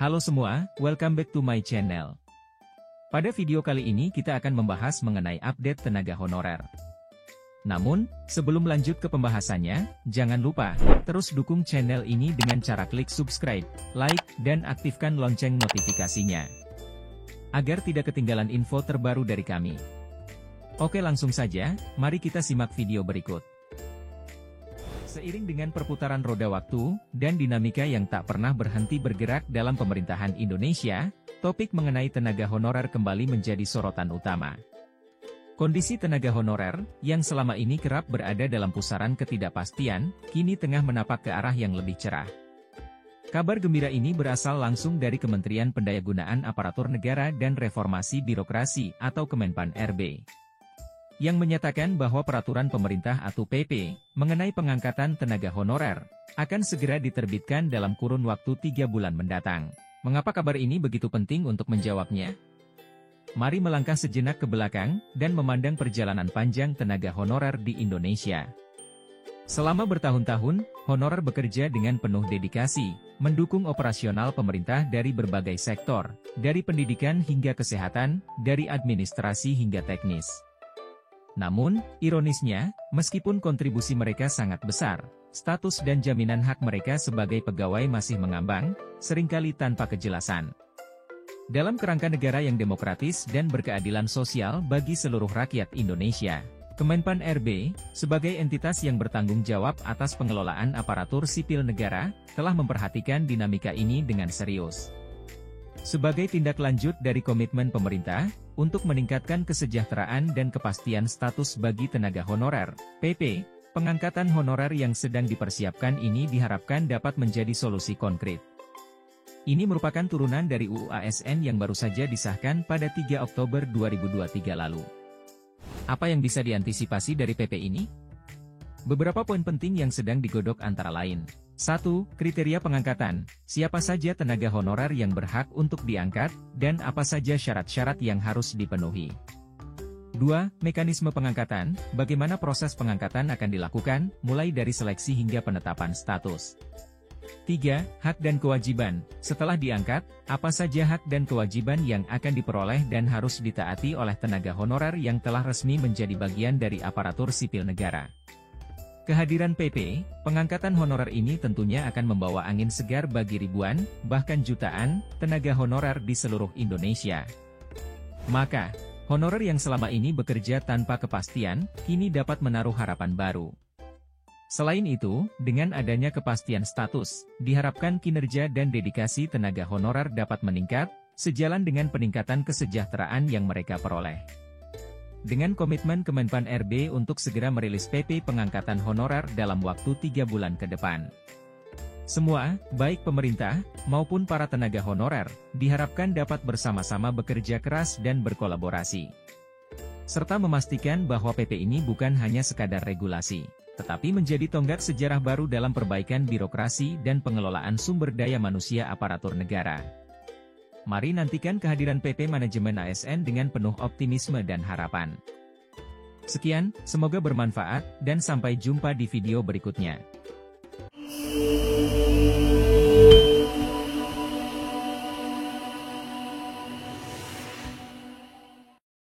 Halo semua, welcome back to my channel. Pada video kali ini kita akan membahas mengenai update tenaga honorer. Namun, sebelum lanjut ke pembahasannya, jangan lupa, terus dukung channel ini dengan cara klik subscribe, like, dan aktifkan lonceng notifikasinya. Agar tidak ketinggalan info terbaru dari kami. Oke langsung saja, mari kita simak video berikut. Seiring dengan perputaran roda waktu, dan dinamika yang tak pernah berhenti bergerak dalam pemerintahan Indonesia, topik mengenai tenaga honorer kembali menjadi sorotan utama. Kondisi tenaga honorer, yang selama ini kerap berada dalam pusaran ketidakpastian, kini tengah menapak ke arah yang lebih cerah. Kabar gembira ini berasal langsung dari Kementerian Pendayagunaan Aparatur Negara dan Reformasi Birokrasi atau Kemenpan RB. Yang menyatakan bahwa peraturan pemerintah atau PP, mengenai pengangkatan tenaga honorer, akan segera diterbitkan dalam kurun waktu 3 bulan mendatang. Mengapa kabar ini begitu penting untuk menjawabnya? Mari melangkah sejenak ke belakang, dan memandang perjalanan panjang tenaga honorer di Indonesia. Selama bertahun-tahun, honorer bekerja dengan penuh dedikasi, mendukung operasional pemerintah dari berbagai sektor, dari pendidikan hingga kesehatan, dari administrasi hingga teknis. Namun, ironisnya, meskipun kontribusi mereka sangat besar, status dan jaminan hak mereka sebagai pegawai masih mengambang, seringkali tanpa kejelasan. Dalam kerangka negara yang demokratis dan berkeadilan sosial bagi seluruh rakyat Indonesia, Kemenpan RB, sebagai entitas yang bertanggung jawab atas pengelolaan aparatur sipil negara, telah memperhatikan dinamika ini dengan serius. Sebagai tindak lanjut dari komitmen pemerintah, untuk meningkatkan kesejahteraan dan kepastian status bagi tenaga honorer, PP, pengangkatan honorer yang sedang dipersiapkan ini diharapkan dapat menjadi solusi konkret. Ini merupakan turunan dari UU ASN yang baru saja disahkan pada 3 Oktober 2023 lalu. Apa yang bisa diantisipasi dari PP ini? Beberapa poin penting yang sedang digodok antara lain. 1. Kriteria pengangkatan. Siapa saja tenaga honorer yang berhak untuk diangkat, dan apa saja syarat-syarat yang harus dipenuhi. 2. Mekanisme pengangkatan. Bagaimana proses pengangkatan akan dilakukan, mulai dari seleksi hingga penetapan status. 3. Hak dan kewajiban. Setelah diangkat, apa saja hak dan kewajiban yang akan diperoleh dan harus ditaati oleh tenaga honorer yang telah resmi menjadi bagian dari aparatur sipil negara. Kehadiran PP, pengangkatan honorer ini tentunya akan membawa angin segar bagi ribuan, bahkan jutaan, tenaga honorer di seluruh Indonesia. Maka, honorer yang selama ini bekerja tanpa kepastian, kini dapat menaruh harapan baru. Selain itu, dengan adanya kepastian status, diharapkan kinerja dan dedikasi tenaga honorer dapat meningkat, sejalan dengan peningkatan kesejahteraan yang mereka peroleh. Dengan komitmen Kemenpan RB untuk segera merilis PP pengangkatan honorer dalam waktu 3 bulan ke depan. Semua, baik pemerintah, maupun para tenaga honorer, diharapkan dapat bersama-sama bekerja keras dan berkolaborasi. Serta memastikan bahwa PP ini bukan hanya sekadar regulasi, tetapi menjadi tonggak sejarah baru dalam perbaikan birokrasi dan pengelolaan sumber daya manusia aparatur negara. Mari nantikan kehadiran PP Manajemen ASN dengan penuh optimisme dan harapan. Sekian, semoga bermanfaat, dan sampai jumpa di video berikutnya.